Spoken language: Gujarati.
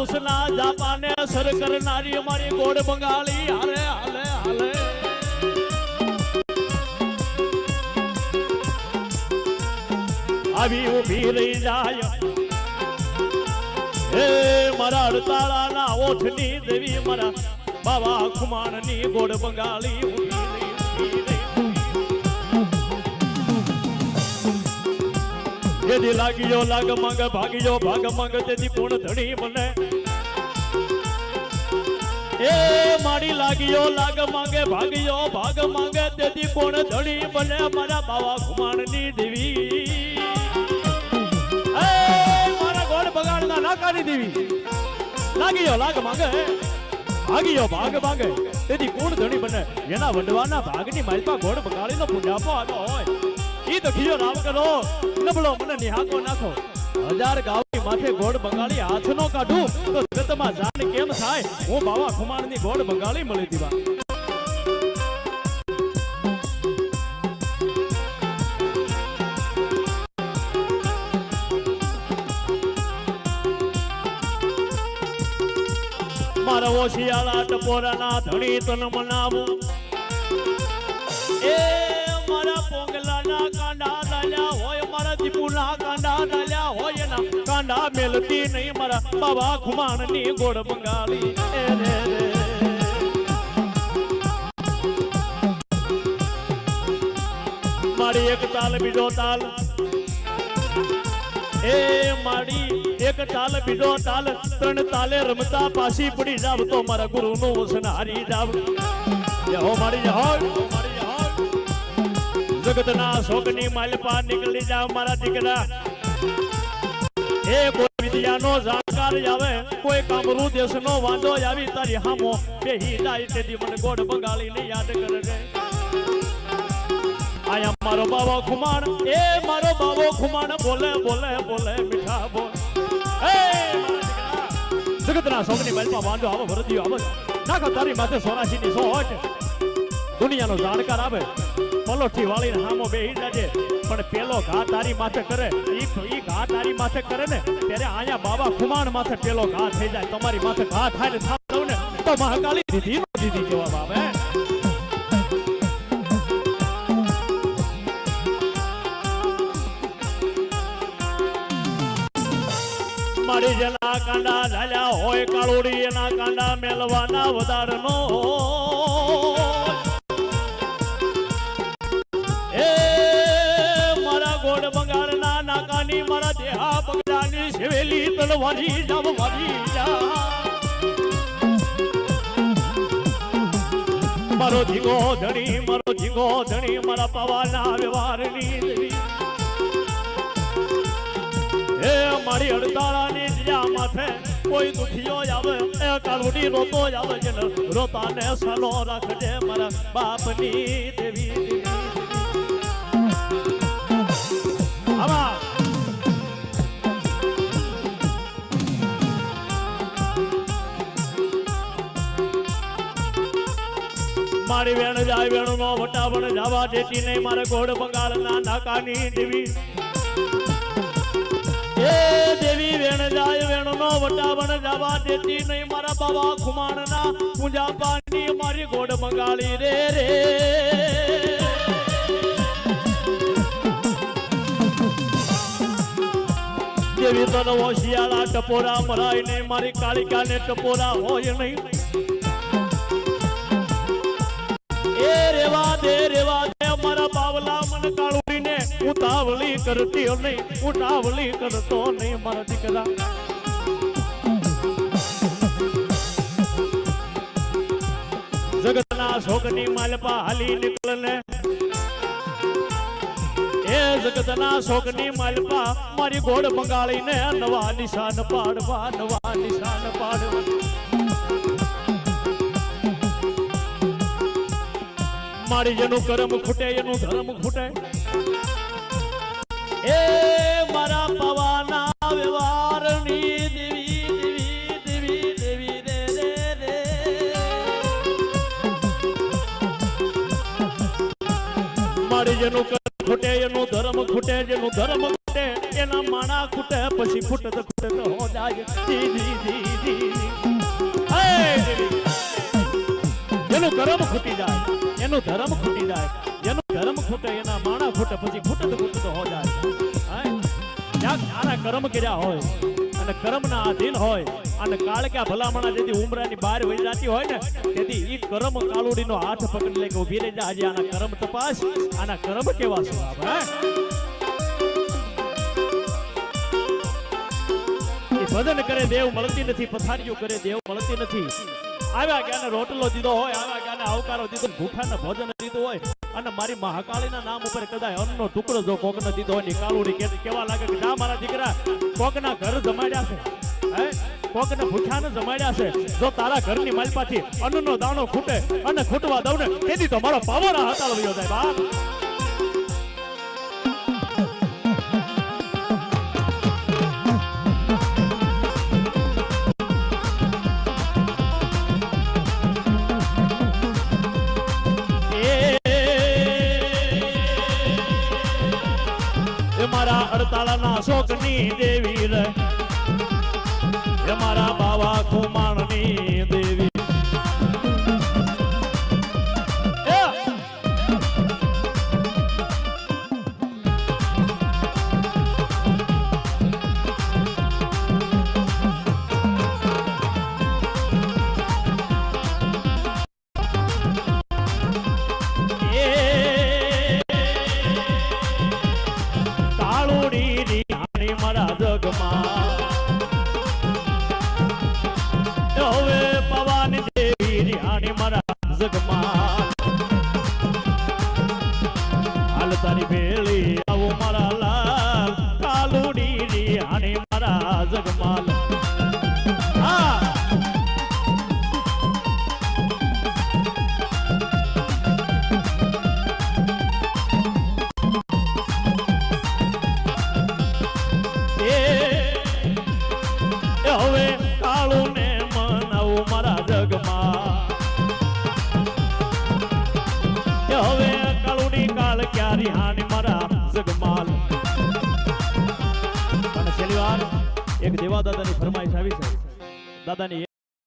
હંસના જાપાને સર કરનારી મારી ગોળ બંગાળી હાલે હાલે હાલે આવી ઊભી રહી જાય હે મારા અડતાળાના ઓઠની દેવી મારા બાબા ખુમાણની ગોળ બંગાળી ઊભી રહી જેથી લાગ્યો લાગ મંગ ભાગ્યો ભાગ મંગ તેથી પૂર્ણ ધણી બને એ મારી લાગ્યો લાગ માંગે ભાગ્યો ભાગ માંગે તેથી પૂર્ણ ધણી બને મારા બાવા ખુમાણની દેવી એ મારા ગોળ બગાડના નાકાની દેવી લાગ્યો લાગ માંગે ભાગ્યો ભાગ માંગે તેથી પૂર્ણ ધણી બને એના વડવાના ભાગની માલપા ગોળ બગાડીનો પૂજાપો આવ્યો હોય ઈ તો ખીજો રામ કરો નબળો મને નિહાકો નાખો હજાર ગાવની માથે ગોળ બંગાળી હાથ નો કાઢું તો જગતમાં જાન કેમ થાય હું બાવા ખુમાણની ગોળ બંગાળી મળી દીવા મારા ઓશિયાળા ટપોરાના ધણી તન મનાવું એ મારા પોંગલાના કાંડા ડાલ્યા હોય મારા દીપુના કાંડા ડાલ્યા હોય એના કાંડા મેલતી નહીં મારા બાબા ખુમાણની ગોળ બંગાળી મારી એક તાલ બીજો તાલ એ મારી એક તાલ બીજો તાલ ત્રણ તાલે રમતા પાછી પડી જાવ તો મારા ગુરુનું વસન હારી જાવ જય હો મારી જય હો મારી જય હો જગતના શોકની માલપા નીકળી જાવ મારા દીકરા એ કોઈ વિદ્યાનો જાણકાર આવે કોઈ કામરૂ દેશનો વાંધો આવી તારી હામો બેહી જાય તેથી મને ગોળ બંગાળીને યાદ કરે આયા મારો બાવો ખુમાણ એ મારો બાવો ખુમાણ બોલે બોલે બોલે મીઠા બોલ એ જગતના શોકની માલપા વાંધો આવે વરદીઓ આવે નાખો તારી માથે સોરાશીની સોટ દુનિયાનો જાણકાર આવે પલોઠી વાળીને હામો બેહી જાજે પણ પેલો ઘા તારી માથે કરે ઈ ઘા તારી માથે કરે ને ત્યારે આયા બાબા ખુમાણ માથે પેલો ઘા થઈ જાય તમારી માથે ઘા થાય ને થાવ ને તો મહાકાળી દીધી નો દીધી જવાબ આવે મારી જેના કાંડા ઝાલ્યા હોય કાળુડી એના કાંડા મેલવાના વધારનો બંગાળના નાકાની મારા દેહા બગડાની સેવેલી તલવારી જાવ વારી જા મારો જીગો ધણી મારા પવાના વ્યવહારની દેવી એ મારી અડતાળાની જ્યાં માથે કોઈ દુખિયો આવે એ કાળુડી રોતો આવે છે ને રોતાને સાલો રાખજે મારા બાપની દેવી મારી વેણ જાય વેણ નો વટાવણ જવા દેતી નહીં મારે ગોળ બંગાળના નાકાની દેવી એ દેવી વેણ જાય વેણ નો વટાવણ જવા દેતી નહીં મારા બાબા ખુમાણના પૂજા પાણી મારી ગોળ બંગાળી રે રે દેવી તો નવો શિયાળા ટપોરા મરાય નહીં મારી કાળિકાને ટપોરા હોય નહીં એ રેવા દે મારા બાવલા મન કાળુડીને ઉતાવળી કરતી નહીં ઉતાવળી કરતો નહીં મારા દીકરા જગતના શોકની માલપા હાલી નીકળને એ જગતના શોકની માલપા મારી ગોળ બંગાળીને નવા નિશાન પાડવા મારી જેનું કર્મ ખૂટે એનું ધર્મ ખૂટે એ મારા પવાના વ્યવહારની દેવી રે મારી જેનું કર્મ ખૂટે એનું ધર્મ ખૂટે જેનું ધર્મ ખૂટે એના માણા ખૂટે પછી ખૂટે તો હો જાય જી જી જી જી એનું કરમ ખૂટી જાય એનું ધર્મ ખૂટી જાય એનું ધર્મ ખૂટે એના માણા ખૂટે પછી ખૂટે તો હો જાય આના કર્મ કર્યા હોય અને કર્મના આધીન હોય અને કાળ કે ભલામણા જેથી ઉમરાની બહાર વહી જતી હોય ને તેથી ઈ કર્મ કાળુડીનો હાથ પકડી લે કે ઊભી રહી જા આજે આના કર્મ તપાસ આના કર્મ કેવા છે ભજન કરે દેવ મળતી નથી પથારીઓ કરે દેવ મળતી નથી આવ્યા ક્યાંને રોટલો દીધો હોય આવ્યા ક્યાંને આવકારો દીધો ભૂખાને ભોજન દીધું હોય અને મારી મહાકાળીના નામ ઉપર કદાચ અન્નનો ટુકડો જો કોકને દીધો હોય ને કાળુડી કેવા લાગે કે જા મારા દીકરા કોકના ઘર જમાડ્યા છે હે કોકને ભૂખ્યાને જમાડ્યા છે જો તારા ઘરની માલપાથી અન્નનો દાણો ખૂટે અને ખૂટવા દઉં ને તેથી તો મારો પાવોના હતાળ વયો જાય બાપ મારા અડતાળાના શોકની દેવી રે મારા બાવા કુમારની દેવી તારી ભેળી આવો મારા લાલ કાલુડી રિહાણી મારા જગમાલ હવે કાળુ ને મનાવું મારા જગમાં હવે કાળુડી કાળ ક્યારે હાની મારા જગમાલ અને છેલ્લી વાર એક દેવા દાદાની ફરમાઈશ આવી છે દાદાની